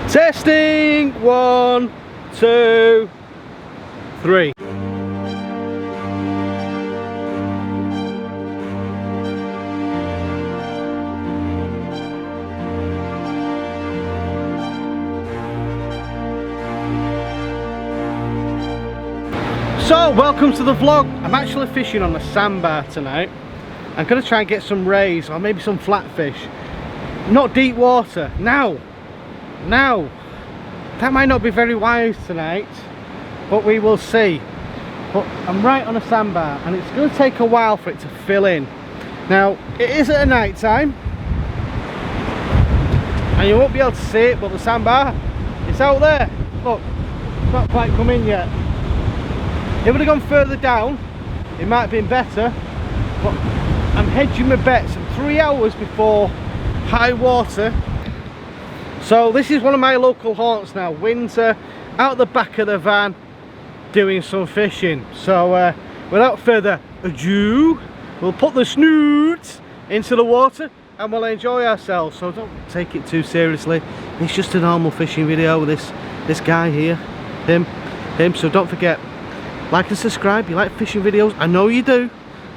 Testing, 1, 2, 3. So, welcome to the vlog. I'm actually fishing on a sandbar tonight. I'm going to try and get some rays or maybe some flatfish. Not deep water. Now, that might not be very wise tonight, but we will see. But I'm right on a sandbar and it's going to take a while for it to fill in. Now, it is at night time and you won't be able to see it, but the sandbar is out there. Look, it's not quite come in yet. If it would have gone further down, it might have been better, but I'm hedging my bets. I'm 3 hours before high water. So this is one of my local haunts now, winter, out the back of the van, doing some fishing. So without further ado, we'll put the snoods into the water and we'll enjoy ourselves. So don't take it too seriously. It's just a normal fishing video with this guy here, him. So don't forget, like and subscribe. You like fishing videos? I know you do.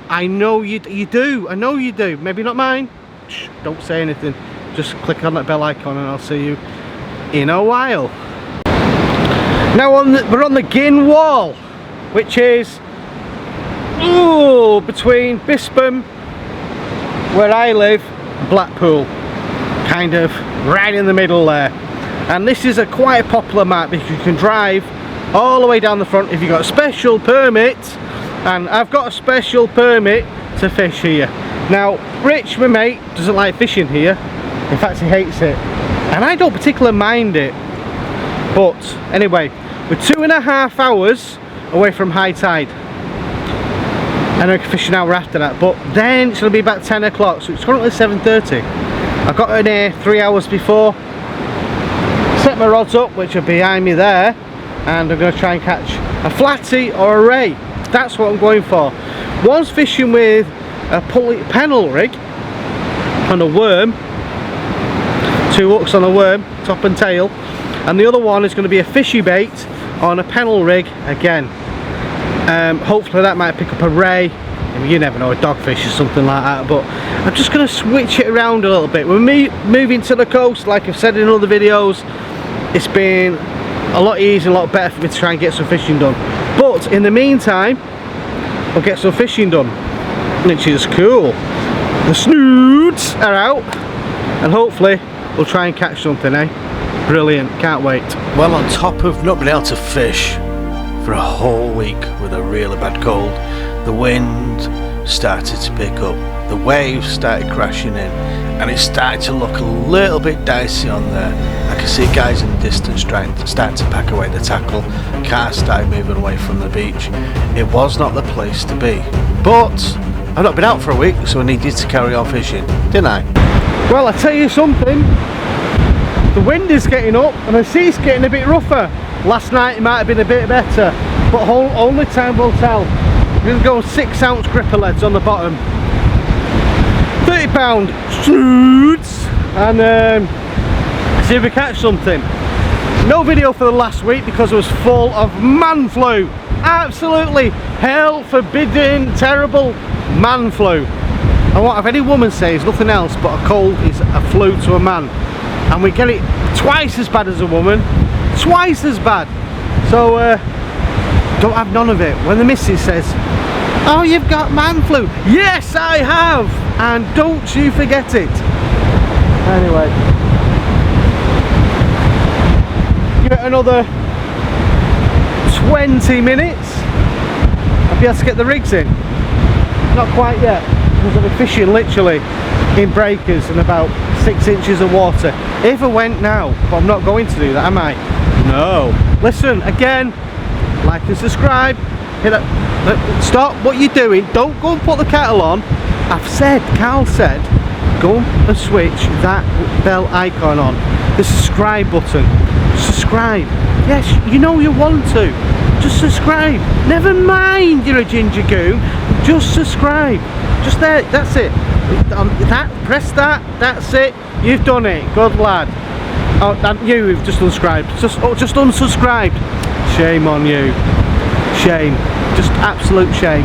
I know you do. I know you do. Maybe not mine. Shh, don't say anything. Just click on that bell icon and I'll see you in a while. Now we're on the Gynn wall, which is between Bispam, where I live, Blackpool, kind of right in the middle there. And this is a quite popular map because you can drive all the way down the front if you've got a special permit, and I've got a special permit to fish here. Now Rich, my mate, doesn't like fishing here. In fact, he hates it, and I don't particularly mind it. But anyway, we're 2.5 hours away from high tide, and I can fish an hour after that, but then it's going to be about 10 o'clock, so it's currently 7:30. I got in here 3 hours before, set my rods up, which are behind me there, and I'm going to try and catch a flatty or a ray. That's what I'm going for. One's fishing with a pennel rig on a worm, 2 hooks on a worm, top and tail, and the other one is going to be a fishy bait on a pennel rig again. Hopefully that might pick up a ray. I mean, you never know, a dogfish or something like that, but I'm just going to switch it around a little bit. We're moving to the coast, like I've said in other videos. It's been a lot easier, a lot better for me to try and get some fishing done. But in the meantime, we'll get some fishing done, which is cool. The snoods are out, and hopefully we'll try and catch something, eh? Brilliant, can't wait. Well, on top of not being able to fish for a whole week with a really bad cold, the wind started to pick up, the waves started crashing in, and it started to look a little bit dicey on there. I can see guys in the distance starting to pack away the tackle. Cars started moving away from the beach. It was not the place to be. But I've not been out for a week, so I needed to carry on fishing, didn't I? Well, I tell you something, the wind is getting up and the sea's getting a bit rougher. Last night it might have been a bit better, but only time will tell. We're going to go 6-ounce gripper leads on the bottom, 30-pound snoods, and see if we catch something. No video for the last week because it was full of man flu. Absolutely hell forbidding, terrible man flu. And what if any woman says nothing else but a cold is a flu to a man, and we get it twice as bad as a woman, twice as bad. So don't have none of it. When the missus says, oh, you've got man flu, yes I have, and don't you forget it. Anyway, give it another 20 minutes, I'll be able to get the rigs in. Not quite yet, because I'll be fishing literally in breakers and about 6 inches of water. If I went now, but I'm not going to do that, am I? No. Listen, again, like and subscribe. Hit that, stop what you're doing. Don't go and put the kettle on. Carl said, go and switch that bell icon on. The subscribe button. Subscribe. Yes, you know you want to. Just subscribe. Never mind you're a ginger goon. Just subscribe. Just there. That's it. Press that. That's it. You've done it. Good lad. Oh, and you who've just unsubscribed. Just unsubscribed. Shame on you. Shame. Just absolute shame.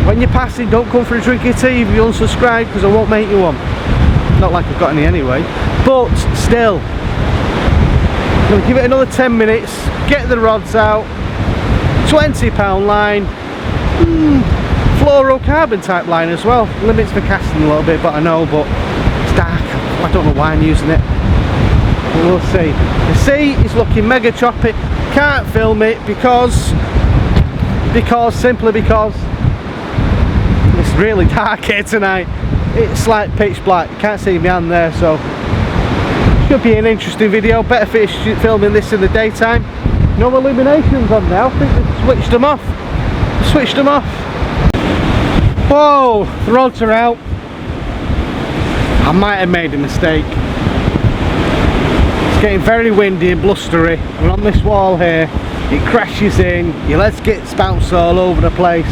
When you're passing, don't come for a drink of tea if you unsubscribe, because I won't make you one. Not like I've got any anyway. But still, I'm going to give it another 10 minutes, get the rods out, £20 line, fluorocarbon type line as well. Limits for casting a little bit, but I know, but it's dark. I don't know why I'm using it. But we'll see. The sea is looking mega choppy. Can't film it simply because it's really dark here tonight. It's like pitch black. You can't see me hand there, so should be an interesting video. Better finish filming this in the daytime. No illuminations on now. I think they've switched them off. Whoa, the rods are out. I might have made a mistake. It's getting very windy and blustery, and on this wall here it crashes in, your legs get bounced all over the place.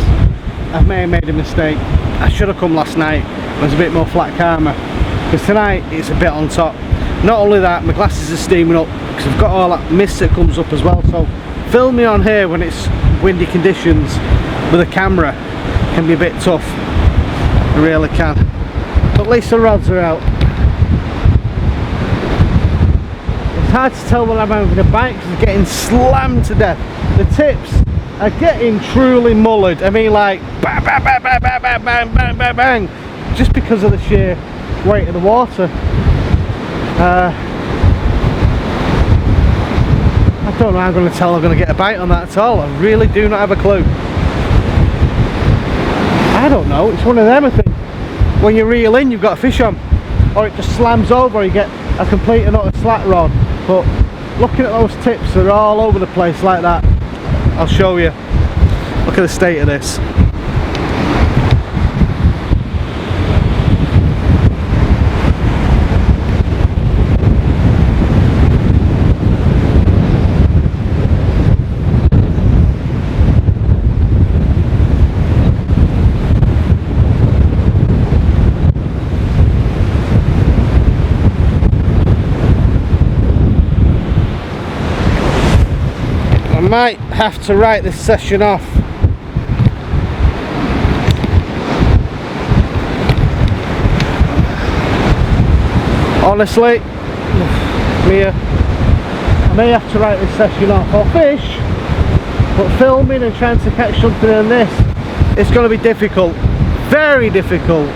I may have made a mistake. I should have come last night when it was a bit more flat calmer, because tonight it's a bit on top. Not only that, my glasses are steaming up because I've got all that mist that comes up as well, so filming on here when it's windy conditions with a camera can be a bit tough. It really can. But at least the rods are out. It's hard to tell when I'm having a bite because it's getting slammed to death. The tips are getting truly mullered. I mean, like bang, bang, bang, bang, bang, bang, bang, bang, bang, bang, just because of the sheer weight of the water. I don't know how I'm going to tell I'm going to get a bite on that at all. I really do not have a clue. I don't know. It's one of them, I think. When you reel in, you've got a fish on, or it just slams over, or you get a complete and utter slat rod. But looking at those tips, they're all over the place like that. I'll show you. Look at the state of this. I might have to write this session off. Honestly, I may have to write this session off. I'll fish, but filming and trying to catch something in this, it's going to be difficult. Very difficult.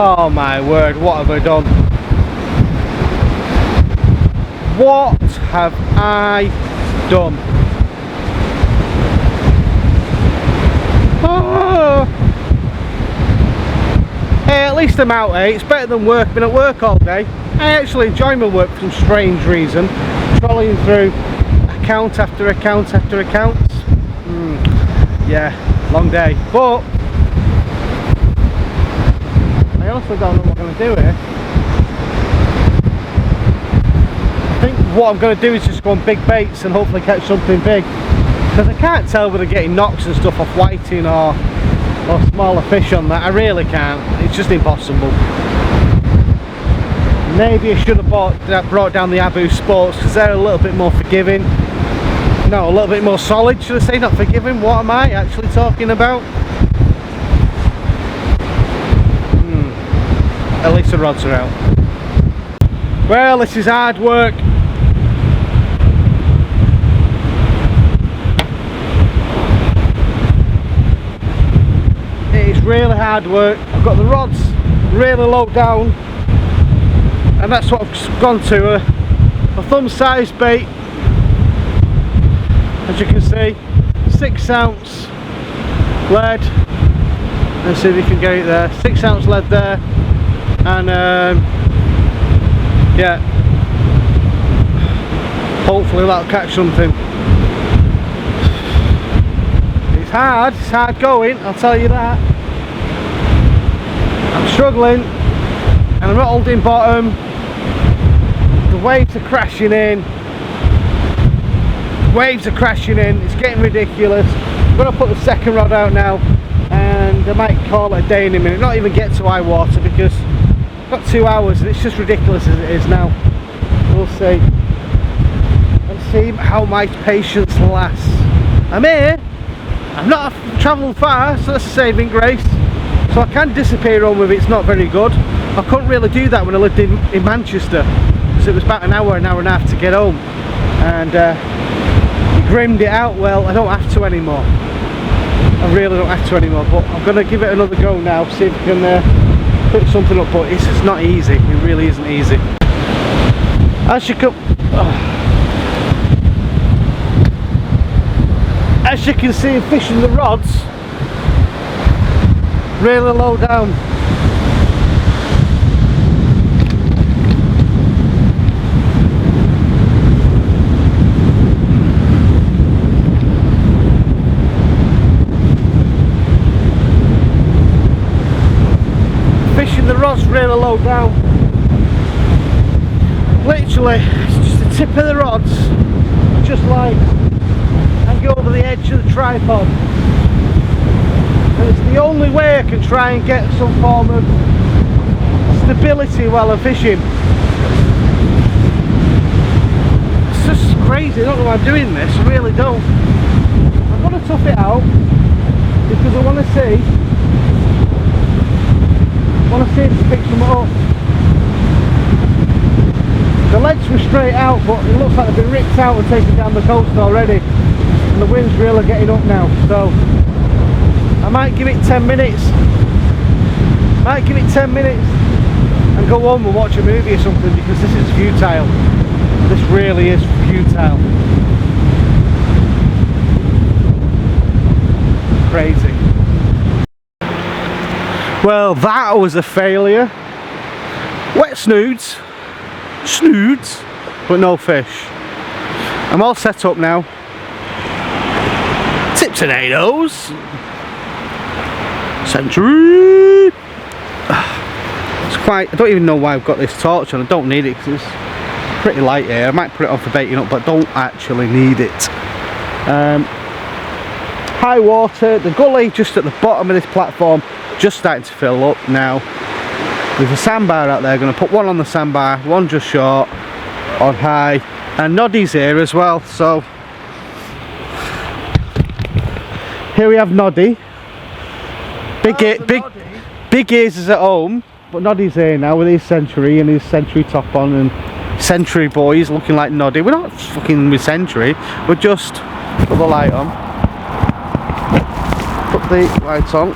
Oh my word, what have I done? What have I done? Oh. Hey, at least I'm out, eh? It's better than work. Been at work all day. I actually enjoy my work for some strange reason. Trolling through account after account after account. Yeah, long day. But I also don't know what I'm going to do here. I think what I'm going to do is just go on big baits and hopefully catch something big, because I can't tell whether getting knocks and stuff off whiting or smaller fish on that. I really can't. It's just impossible. Maybe I should have brought down the Abu Sports, because they're a little bit more forgiving. No, a little bit more solid, should I say, not forgiving. What am I actually talking about? At least the rods are out. Well, this is hard work. It is really hard work. I've got the rods really low down, and that's what I've gone to, a thumb size bait. As you can see, 6 ounce lead. Let's see if you can get it there. 6 ounce lead there. And yeah, hopefully that'll catch something. It's hard going, I'll tell you that. I'm struggling, and I'm not holding bottom. waves are crashing in. Waves are crashing in. It's getting ridiculous. I'm going to put the second rod out now, and I might call it a day in a minute. Not even get to high water because I've got 2 hours and it's just ridiculous as it is now. We'll see. And see how my patience lasts. I'm here. I've not travelled far, so that's a saving grace. So I can disappear home if it's not very good. I couldn't really do that when I lived in Manchester, because it was about an hour and a half to get home. And grimmed it out. Well, I don't have to anymore. I really don't have to anymore, but I'm going to give it another go now, see if I can put something up, but it's just not easy. It really isn't easy. As you can see, I'm fishing the rods really low down. Fishing the rods really low down. Literally, it's just the tip of the rods, just like hang over the edge of the tripod. And it's the only way I can try and get some form of stability while I'm fishing. It's just crazy. I don't know why I'm doing this. I really don't. I'm going to tough it out because I want to see if it picks them up. The legs were straight out, but it looks like they've been ripped out and taken down the coast already. And the wind's really getting up now, so I might give it 10 minutes. Might give it 10 minutes and go home and watch a movie or something, because this is futile. This really is futile. Crazy. Well, that was a failure. Wet snoods, but no fish. I'm all set up now. Tip tornadoes. Century. It's quite, I don't even know why I've got this torch on. I don't need it because it's pretty light here. I might put it on for baiting up, but I don't actually need it. High water, the gully just at the bottom of this platform just starting to fill up now. There's a sandbar out there. Going to put one on the sandbar, one just short on high, and Noddy's here as well. So here we have Noddy. Big ears is at home, but Noddy's here now with his Century and his Century top on, and Century boys looking like Noddy. We're not fucking with Century. We're just put the light on. Put the lights on.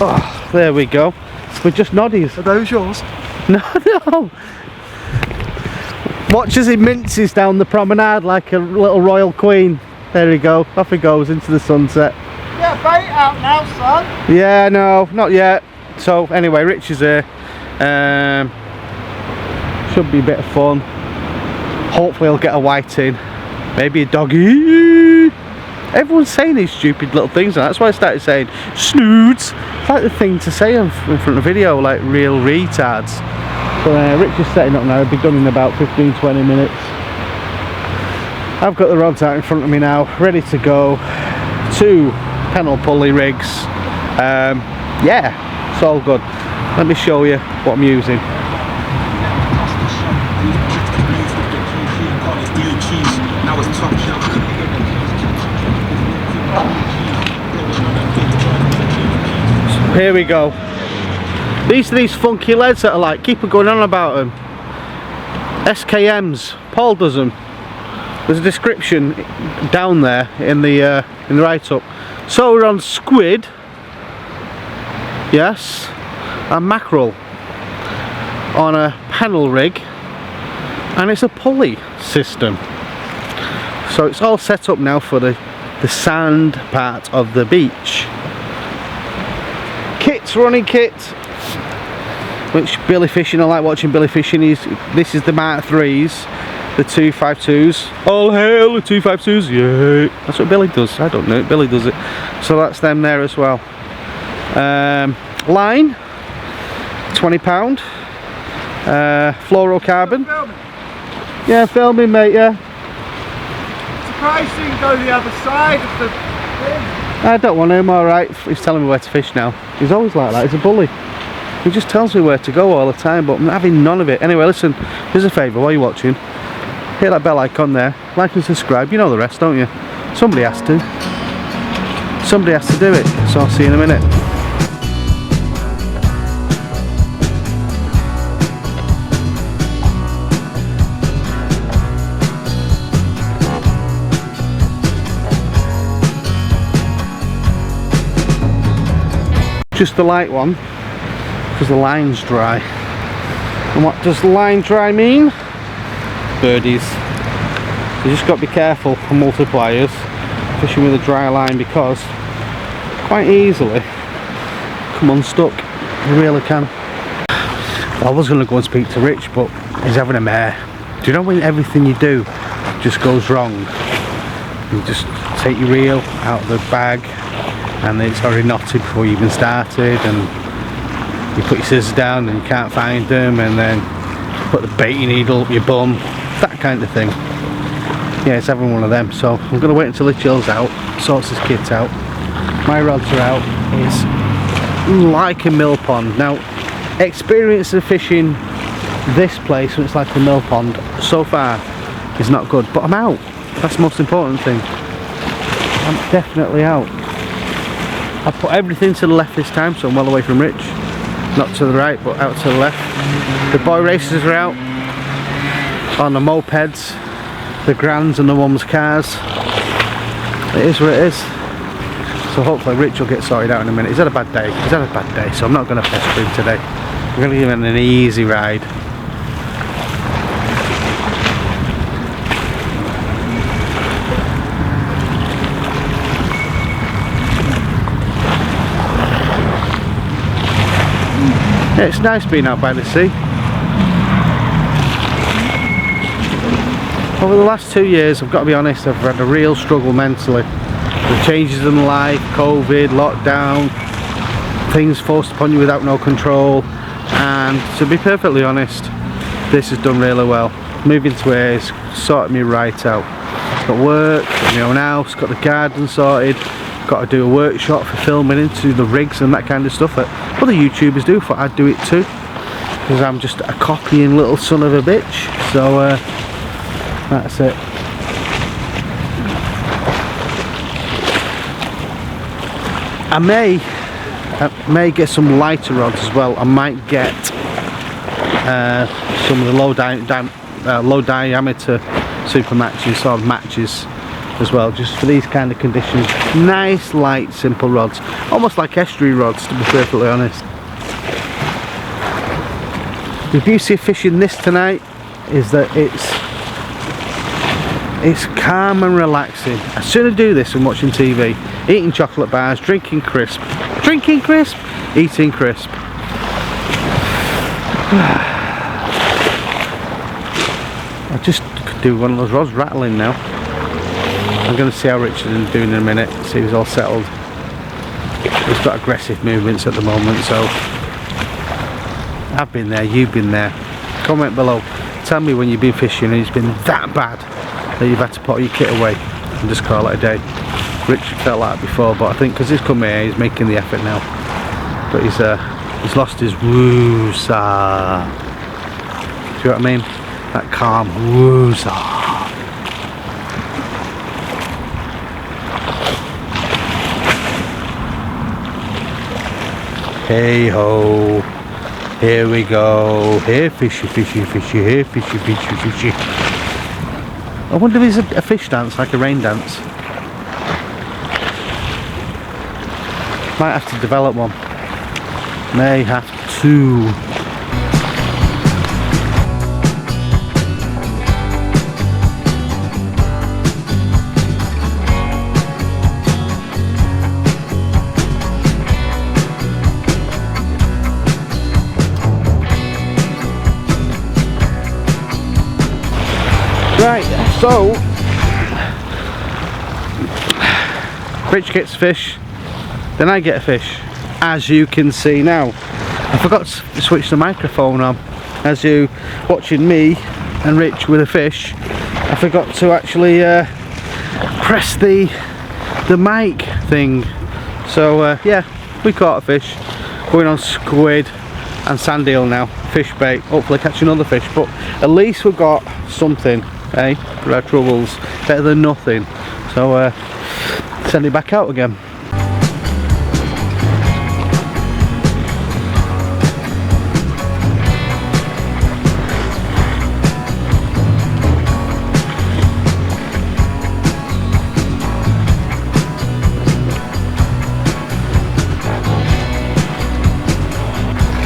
Oh, there we go. We're just Noddies. Are those yours? No. Watch as he minces down the promenade like a little royal queen. There he goes. Off he goes into the sunset. Yeah, bait out now, son. Yeah, no, not yet. So anyway, Rich is here. Should be a bit of fun. Hopefully he'll get a white in. Maybe a doggy. Everyone's saying these stupid little things, and that's why I started saying snoods. It's like the thing to say in front of the video, like real retards. So Rich is setting up now. It'll be done in about 15-20 minutes. I've got the rods out in front of me now, ready to go. 2 panel pulley rigs. Yeah, it's all good. Let me show you what I'm using. Here we go. These are these funky leads that are like, keep going on about them. SKMs. Paul does them. There's a description down there in the write-up. So we're on squid, yes, and mackerel on a panel rig, and it's a pulley system. So it's all set up now for the sand part of the beach. Kit's running kit, which Billy fishing, I like watching Billy fishing. This is the Mark 3s, the 252s. All hail the 252s, yeah. That's what Billy does. I don't know, Billy does it. So that's them there as well. Line, £20. Fluorocarbon. Filming. Yeah, filming, mate, yeah. Surprised you can go the other side of the thing. I don't want him, alright. He's telling me where to fish now. He's always like that, he's a bully. He just tells me where to go all the time, but I'm having none of it. Anyway, listen, here's a favour while you're watching. Hit that bell icon there, like and subscribe. You know the rest, don't you? Somebody has to. Somebody has to do it. So I'll see you in a minute. Just the light one, because the line's dry. And what does line dry mean? Birdies. You just got to be careful on multipliers fishing with a dry line, because quite easily come unstuck. You really can. I was going to go and speak to Rich, but he's having a mare. Do you know when everything you do just goes wrong? You just take your reel out of the bag and it's already knotted before you even started, and you put your scissors down and you can't find them, and then put the baiting needle up your bum, that kind of thing. Yeah, it's having one of them. So I'm going to wait until he chills out, sorts his kit out. My rods are out. It's like a mill pond. Now, experience of fishing this place when it's like a mill pond so far is not good, but I'm out. That's the most important thing. I'm definitely out. I put everything to the left this time, so I'm well away from Rich. Not to the right, but out to the left. The boy racers are out on the mopeds, the grands and the mum's cars. It is what it is. So hopefully Rich will get sorted out in a minute. He's had a bad day. He's had a bad day, so I'm not going to pester him today. I'm going to give him an easy ride. Yeah, it's nice being out by the sea. Over the last 2 years, I've got to be honest, I've had a real struggle mentally. The changes in life, COVID, lockdown, things forced upon you without no control, and to be perfectly honest, this has done really well. Moving to here has sorted me right out. Got work, got my own house, got the garden sorted, got to do a workshop for filming into the rigs and that kind of stuff that other YouTubers do. Thought I'd do it too, because I'm just a copying little son of a bitch. So that's it. I may get some lighter rods as well. I might get some of the low diameter super matches, sort of matches as well, just for these kind of conditions. Nice light simple rods, almost like estuary rods, to be perfectly honest. The beauty of fishing this tonight is that it's calm and relaxing. I sooner do this than watching TV, eating chocolate bars, drinking crisp, eating crisp. I just could do one of those rods rattling now. I'm going to see how Richard is doing in a minute, see if he's all settled. He's got aggressive movements at the moment, so I've been there, you've been there. Comment below, tell me when you've been fishing and it's been that bad that you've had to put your kit away and just call it a day. Richard felt like that before, but I think because he's come here, he's making the effort now. But he's lost his woo-saw. Do you know what I mean? That calm woo-saw. Hey ho, here we go. Here fishy, fishy, fishy, here fishy, fishy, fishy. I wonder if it's a fish dance, like a rain dance. Might have to develop one. May have to. Right, so Rich gets fish, then I get a fish, as you can see now. I forgot to switch the microphone on. as you watching me and Rich with a fish, I forgot to actually press the mic thing. So yeah, we caught a fish. Going on squid and sand eel now, fish bait, hopefully catch another fish, but at least we've got something, eh, for our troubles, better than nothing. So send it back out again.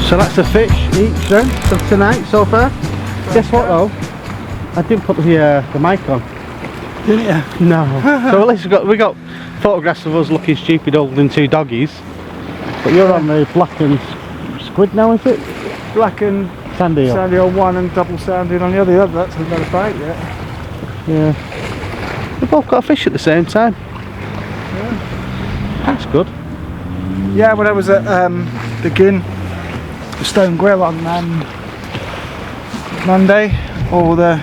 So that's a fish each then, so tonight so far. Guess what though? I didn't put the mic on. Didn't you? No. So at least we got photographs of us looking stupid holding two doggies. But you're on the black and squid now, is it? Black and sand eel. Sand eel one and double sand eel on the other. That's another bite yet. Yeah. We've both got a fish at the same time. Yeah. That's good. Yeah, when I was at the Gynn, the Stone Grill on Monday, all the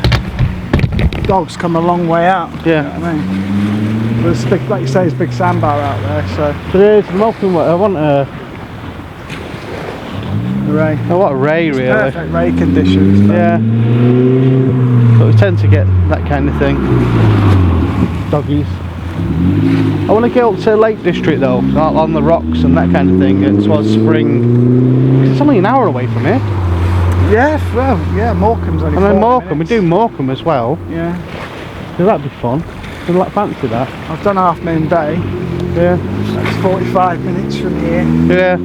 dogs come a long way out. Yeah. You know what I mean? There's big, like you say, there's a big sandbar out there, so. There's molten. I want a ray. I want a ray, It's really. perfect ray conditions. Yeah. But we tend to get that kind of thing. Doggies. I want to get up to Lake District though, on the rocks and that kind of thing, and towards spring. It's only an hour away from here. Yeah, well, yeah, Morecambe's only And then 40 Morecambe, we minutes. do Morecambe as well. Yeah. So that'd be fun. I'd like fancy that. I've done Half Moon Bay. Yeah. That's 45 minutes from here. Yeah.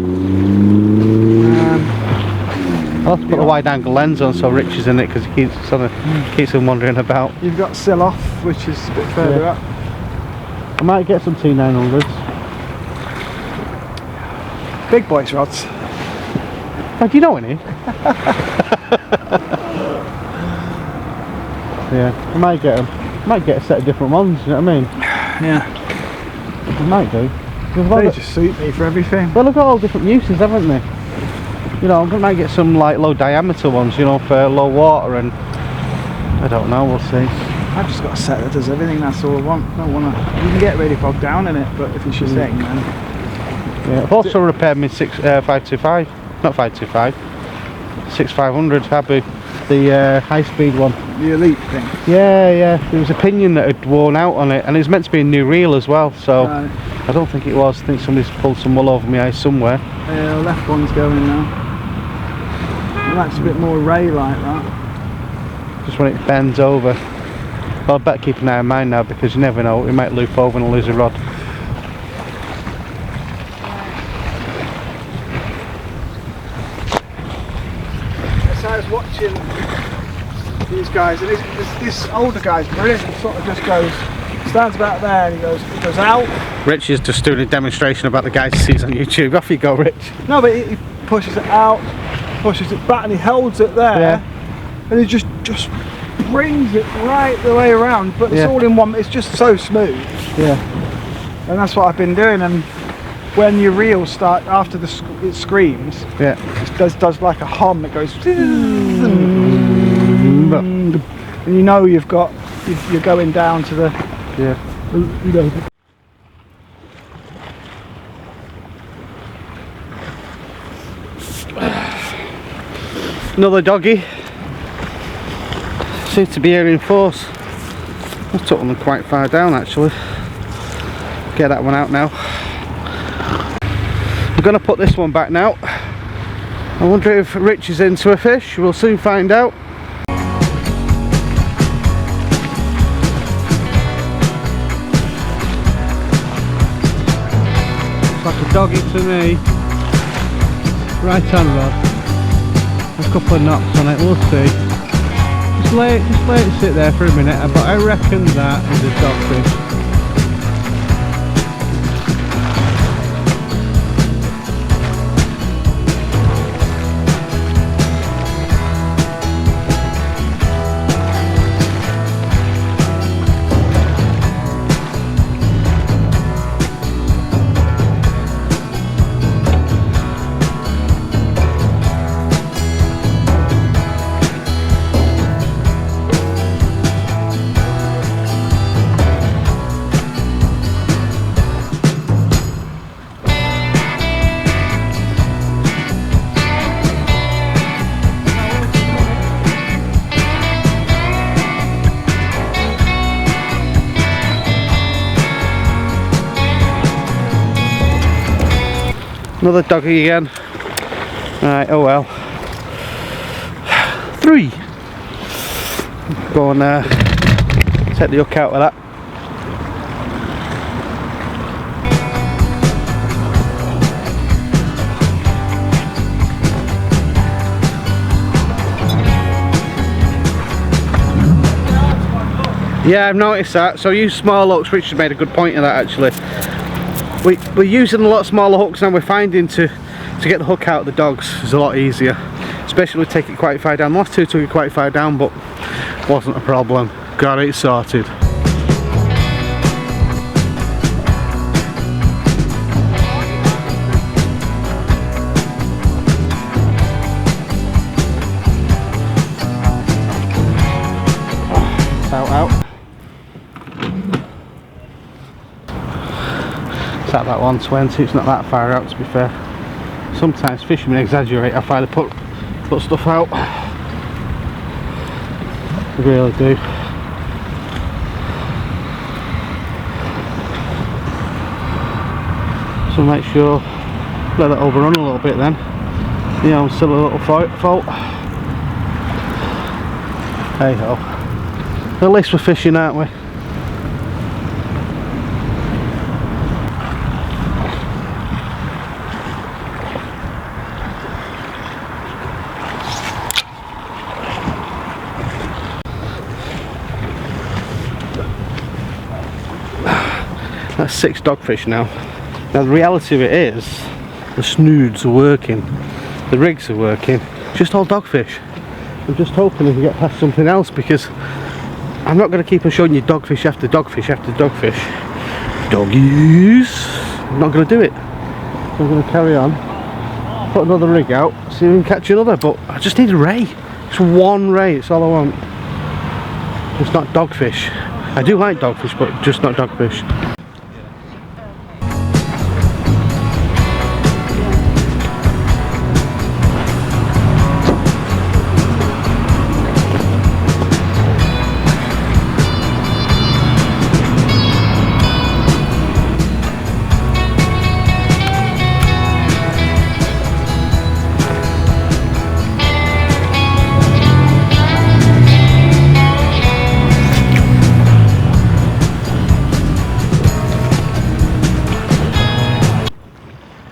I'll have to put a wide angle lens on so Rich is in it because he keeps him wandering about. You've got Sill Off, which is a bit further up. I might get some T900s. Big boys rods. Oh, do you know any? Yeah, I might get them. Might get a set of different ones, you know what I mean? Yeah. I might do. They just suit me for everything. Well, they've got all different uses, haven't they? You know, I might get some like low diameter ones, you know, for low water, and I don't know, we'll see. I've just got a set that does everything, that's all I want. I don't want to. You can get really bogged down in it, but if it's your thing, then. Yeah, I've also repaired my 525, not 525, 6500 Habu, the high speed one. The Elite thing. Yeah, yeah, there was a pinion that had worn out on it, and it's meant to be a new reel as well, so Right. I don't think it was. I think somebody's pulled some wool over my eyes somewhere. The left one's going now. And that's a bit more ray like that. Just when it bends over. Well, I better keep an eye on mine now because you never know, it might loop over and lose a rod. So I was watching these guys, and this older guy's brilliant. He sort of just goes, stands about there, and he goes out. Rich is just doing a demonstration about the guys he sees on YouTube. Off you go, Rich. No, but he pushes it out, pushes it back, and he holds it there, Yeah. and he just brings it right the way around. But it's Yeah. all in one. It's just so smooth, Yeah. and that's what I've been doing. And when your reels start after it screams, Yeah. it does like a hum. It goes, and you know you're going down to the. Yeah. You know, Another doggy. Seems to be here in force. I've took them quite far down actually. Get that one out now. I'm going to put this one back now. I wonder if Rich is into a fish. We'll soon find out. It's like a doggy to me. Right hand rod. A couple of knocks on it, we'll see. Just let it sit there for a minute, but I reckon that is a dogfish. Another doggy again. Right, oh well. 3. Go on there. Take the hook out of that. Yeah, I've noticed that. So I use small hooks. Richard made a good point of that actually. We're using a lot smaller hooks now. We're finding to get the hook out of the dogs is a lot easier. Especially we take it quite far down. The last 2 took it quite far down, but wasn't a problem. Got it sorted. Out. It's at that 120, it's not that far out to be fair. Sometimes fishermen exaggerate how far they put stuff out. They really do. So make sure, let that overrun a little bit then. You know, I'm still a little fault. Hey ho. At least we're fishing, aren't we? That's 6 dogfish now. Now the reality of it is, the snoods are working, the rigs are working, just all dogfish. I'm just hoping we can get past something else, because I'm not going to keep on showing you dogfish after dogfish after dogfish. Doggies! I'm not going to do it. So I'm going to carry on, put another rig out, see if we can catch another, but I just need a ray. Just one ray, it's all I want. Just not dogfish. I do like dogfish, but just not dogfish.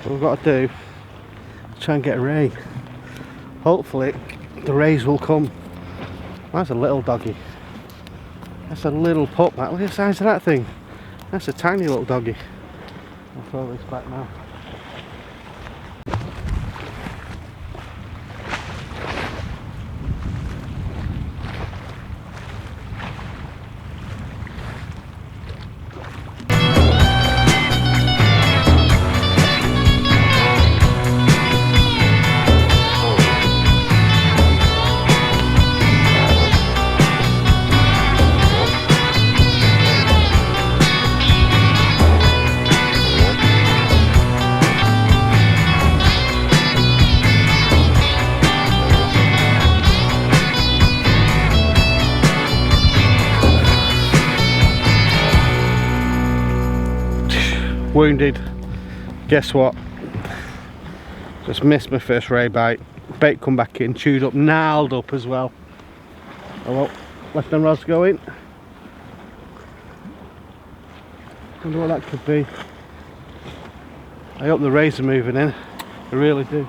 What we've got to do is try and get a ray. Hopefully the rays will come. That's a little doggy. That's a little pup. Look at the size of that thing. That's a tiny little doggy. I'll throw this back now. Wounded. Guess what? Just missed my first ray bite. Bait come back in, chewed up, gnarled up as well. Oh well, left hand rod's going. Wonder what that could be. I hope the rays are moving in. I really do.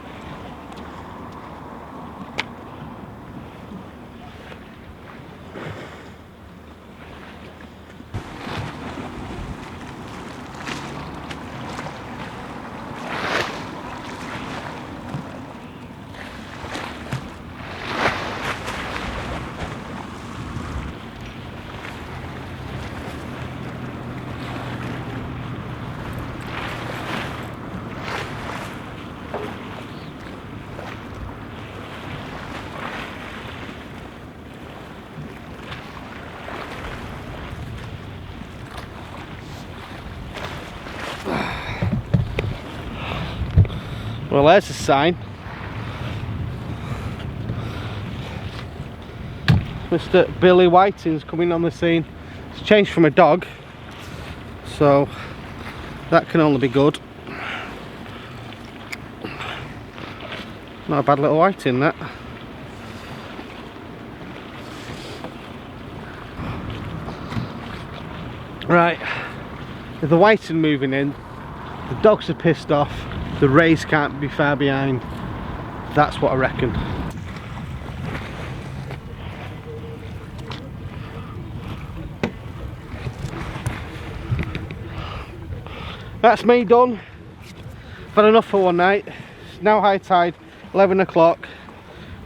Well, there's a sign. Mr. Billy Whiting's coming on the scene. It's changed from a dog, so that can only be good. Not a bad little white in that. Right, with the whiting moving in, the dogs are pissed off, the rays can't be far behind. That's what I reckon. That's me done. I've had enough for one night. It's now high tide, 11 o'clock,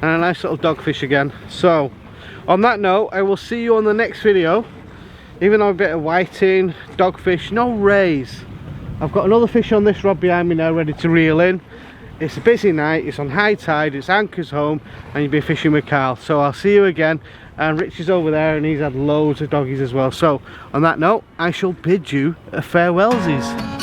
and a nice little dogfish again. So, on that note, I will see you on the next video. Even though a bit of whiting, dogfish, no rays. I've got another fish on this rod behind me now ready to reel in. It's a busy night, it's on high tide, it's Anchorsholme, and you'll be fishing with Carl. So I'll see you again. And Rich is over there and he's had loads of doggies as well. So on that note, I shall bid you a farewellsies.